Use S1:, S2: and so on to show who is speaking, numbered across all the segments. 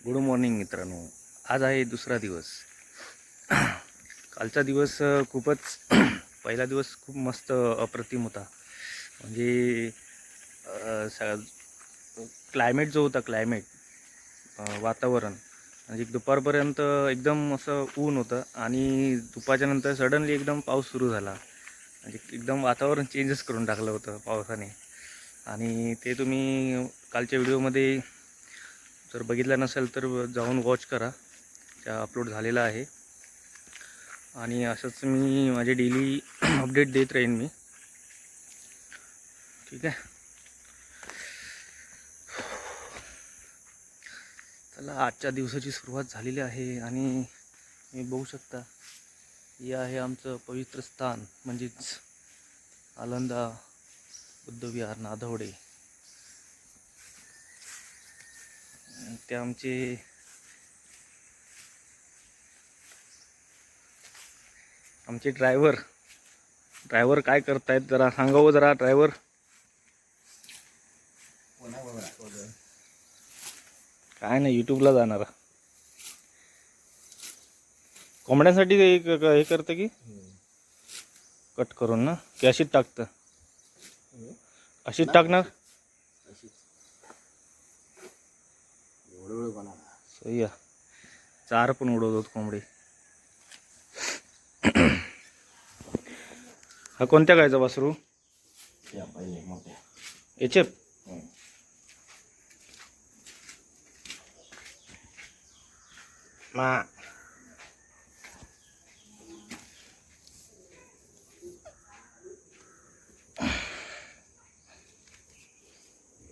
S1: Good morning मित्रांनो. आज आहे दुसरा दिवस. कालचा दिवस खूपच पहिला दिवस खूप मस्त अप्रतिम होता. म्हणजे क्लायमेट जो होता वातावरण म्हणजे दुपारपर्यंत एकदम असं ऊन होतं आणि दुपारच्या नंतर सडनली एकदम पाऊस सुरू झाला. म्हणजे एकदम वातावरण चेंजच करून टाकलं होतं पावसाने. आणि ते तुम्ही कालच्या व्हिडिओमध्ये जर बघितलं नसेल तर जाऊन वॉच करा, त्या अपलोड झालेला आहे. आणि असंच मी माझे डेली अपडेट देत राहीन मी. ठीक आहे. चला, आजच्या दिवसाची सुरुवात झालेली आहे आणि मी बघू शकता हे आहे आमचं पवित्र स्थान, म्हणजेच आलंदा बुद्धविहार नादवडे. ते आमचे ड्रायव्हर काय करतायत जरा सांगावं. जरा ड्रायव्हर काय नाही, यूट्यूबला जाणार कोंबड्यांसाठी हे करतं की कट करून ना, की अशीच टाकतं? अशीच टाकणार. सही आहे. चार पण उडवतात कोंबडी. हा कोणत्या गायचा वासरू? एचएफ. मा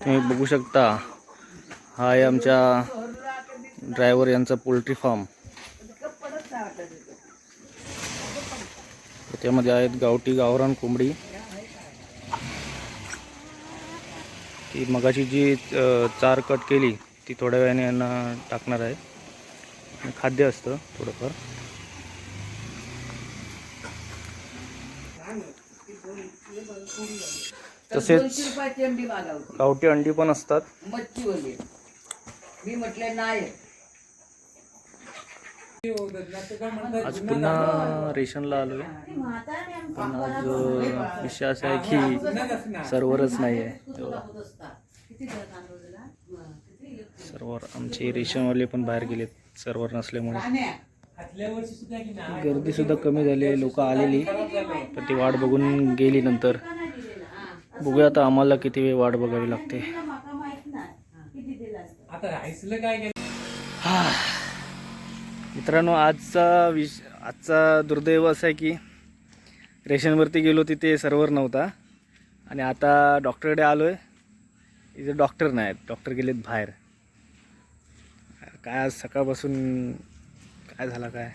S1: तुम्ही बघू शकता, हा आहे आमच्या ड्रायव्हर यांचा पोल्ट्री फार्म. त्यामध्ये आहेत गावठी गावरान कोंबडी. ती मगाची जी चार कट केली ती थोड्या वेळाने यांना टाकणार आहे. खाद्य असतं थोडंफार. तसेच गावठी अंडी पण असतात. आज पुन्हा रेशनला आलोय. पण आज विषय असा आहे की सर्व्हरच नाही आहे. सर्व्हर आमचे रेशनवाले पण बाहेर गेलेत सर्व्हर नसल्यामुळे. गर्दी सुद्धा कमी झाली, लोक आलेली पण ती वाट बघून गेली. नंतर बघूया आता आम्हाला किती वेळ वाट बघावी लागते. मित्रांनो, आजचा दुर्दैव असा आहे की रेशनवरती गेलो तिथे सर्व्हर नव्हता आणि आता डॉक्टरकडे आलो आहे. इथे डॉक्टर नाहीत, डॉक्टर गेलेत बाहेर. काय आज सकाळपासून काय झालं काय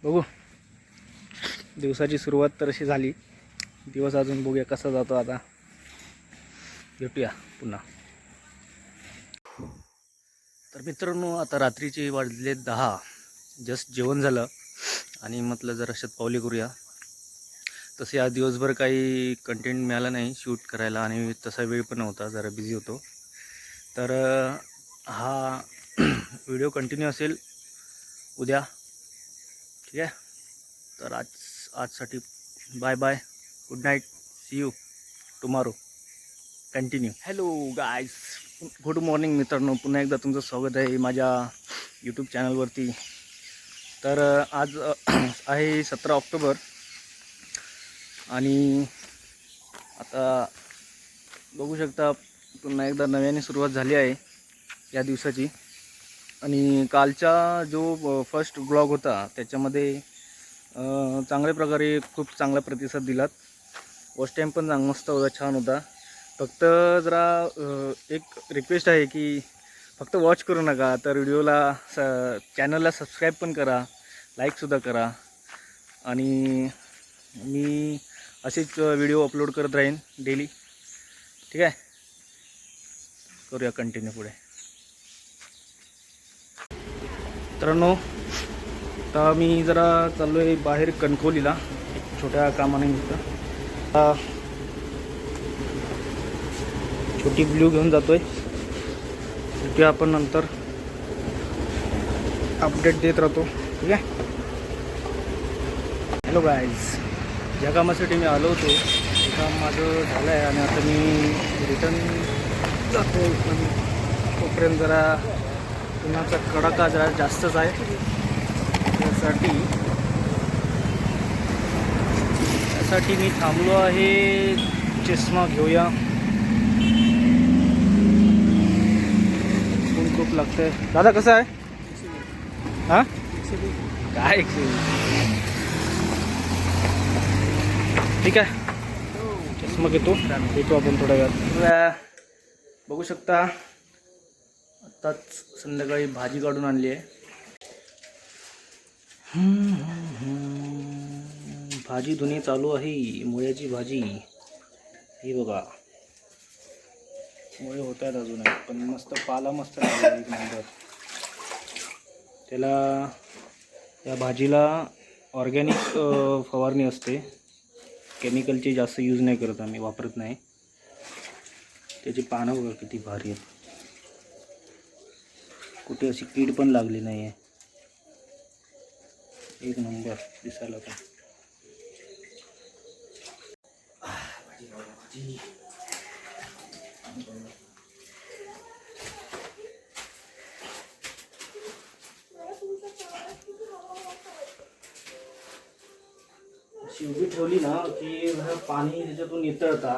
S1: बघू. दिवसाची सुरुवात तर अशी झाली. दिवस अजून बघूया कसा जातो. आता भेटूया पुन्हा. तर मित्रांनो, आता रात्रीचे वाजले 10. जस्ट जेवण झालं आणि म्हटलं जरा शतपावली करूया. तसे आज दिवसभर काही कंटेंट मिळाला नाही शूट करायला आणि तसा वेळ पण नव्हता, जरा बिझी होतो. तर हा व्हिडिओ कंटिन्यू असेल उद्या. ठीक आहे. तर आजसाठी bye bye, good night, see you tomorrow, continue. Hello guys, good morning मित्रांनो. पुन्हा एकदा तुमचं स्वागत आहे माझ्या यूट्यूब चॅनलवरती. तर आज आहे 17 ऑक्टोबर आणि आता बघू शकता पुन्हा एकदा नव्याने सुरुवात झाली आहे या दिवसाची. आणि कालचा जो फर्स्ट ब्लॉग होता त्याच्यामध्ये चांगल्या प्रकारे खूप चांगला प्रतिसाद दिलात. वॉच टाईम पण मस्त होता, छान होता. फक्त जरा एक रिक्वेस्ट आहे की फक्त वॉच करू नका, तर व्हिडिओला चॅनलला सबस्क्राईब पण करा, लाईकसुद्धा करा. आणि मी असेच व्हिडिओ अपलोड करत राहीन डेली. ठीक आहे. करूया कंटिन्यू पुढे. मित्रांनो, आता मी जरा चाललो आहे बाहेर कणकवलीला एक छोट्या कामानिमित्त. छोटी ब्ल्यू घेऊन जातोय. भेटूया आपण नंतर.
S2: अपडेट देत राहतो. ठीक आहे.
S1: हॅलो गाईज, ज्या कामासाठी मी आलो होतो ते काम माझं झालं आहे आणि आता मी रिटर्न जातो. पण तोपर्यंत जरा उन्हाचा कडाका जरा जास्तच आहे. त्यासाठी मी थांबलो आहे. चष्मा घेऊया. ऊन खूप लागतंय. दादा कसं आहे? हां काय ठीक आहे. चष्मा घेतो. भेटू आपण थोड्या वेळात. बघू शकता आत्ताच संध्याकाळी भाजी काढून आणली आहे. भाजी धुणी चालू आहे. मुळ्याची भाजी ही बघा. मुळे होत आहेत अजून, पण मस्त पाला मस्त लागला एक नंबर. त्याला या भाजीला ऑर्गॅनिक फवारणी असते. केमिकलची जास्त यूज नाही करत आम्ही, वापरत नाही. त्याची पानं बघा किती भारी आहेत. कुठे अशी कीड पण लागली नाही आहे. एक नंबर दिसायला पण. शिवगी ठेवली ना की पाणी त्याच्यातून नितळता.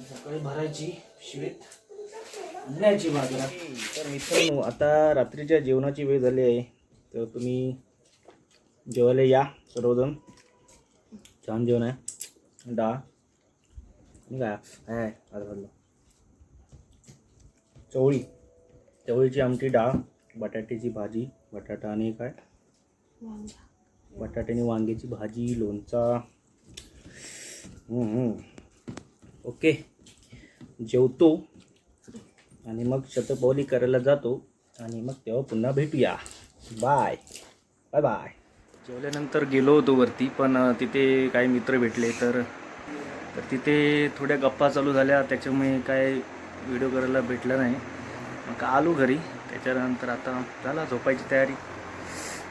S1: सकाळी भरायची शिवीत न्यायची बाजारात. तर मित्रांनो, आता रात्रीच्या जेवणाची वेळ झाली आहे. तर तुम्ही जेवायला या सर्वजण. छान जेवण आहे. डाळ काय चवळीची आमटी, डाळ, बटाट्याची भाजी, बटाटा आणि काय बटाटे आणि वांग्याची भाजी, लोणचा. ओके, जेवतो आणि मग शतपावली करायला जातो आणि मग तेव्हा पुन्हा भेटूया. Bye bye bye. जेवल्यानंतर गेलो होतो वरती, पण तिथे काही मित्र भेटले. तर तिथे थोड्या गप्पा चालू झाल्या. त्याच्यामुळे काय व्हिडिओ करायला भेटला नाही. मग आलो घरी. त्याच्यानंतर आता झाला झोपायची तयारी.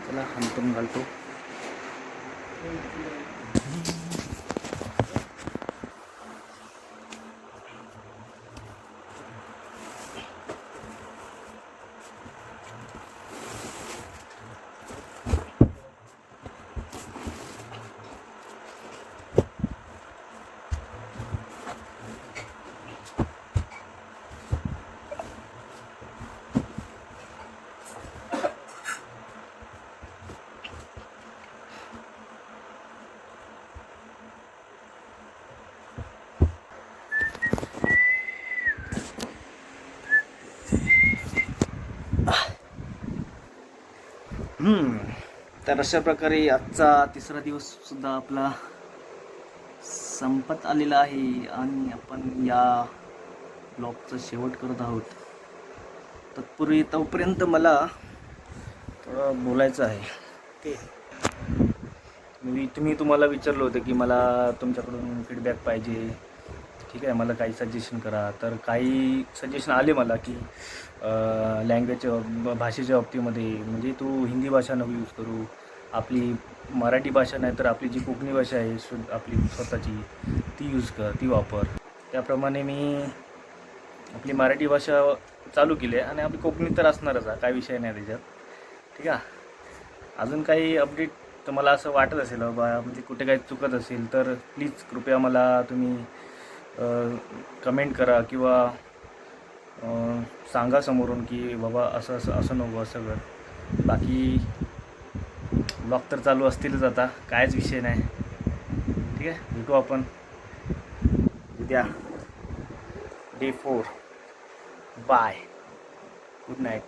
S1: चला हंतून घालतो. तर अशा प्रकारे आजचा तिसरा दिवस सुद्धा आपला संपत आलेला आहे आणि आपण या ब्लॉगचा शेवट करत आहोत. तोपर्यंत मला थोडं बोलायचं आहे. ओके, मी तुम्हाला विचारलं होतं की मला तुमच्याकडून फीडबॅक पाहिजे. ठीक आहे, मला काही सजेशन करा. तर काही सजेशन आले मला की लँग्वेजच्या भाषेच्या बाबतीमध्ये, म्हणजे तू हिंदी भाषा नको यूज करू, आपली मराठी भाषा नाही तर आपली जी कोकणी भाषा आहे आपली स्वतःची ती यूज कर, ती वापर. त्याप्रमाणे मी आपली मराठी भाषा चालू केली आहे आणि आपली कोकणी तर असणारच आहे, काय विषय नाही त्याच्यात. ठीक आहे. अजून काही अपडेट तुम्हाला असं वाटत असेल बाबा, म्हणजे कुठे काही चुकत असेल तर प्लीज कृपया मला तुम्ही कमेंट करा किंवा सांगा समोरून की बाबा असं नको, असं कर. बाकी ब्लॉग तर चालू असतीलच आता, कायच विषय नाही. ठीक आहे, भेटू आपण उद्या डे 4. Bye, good night.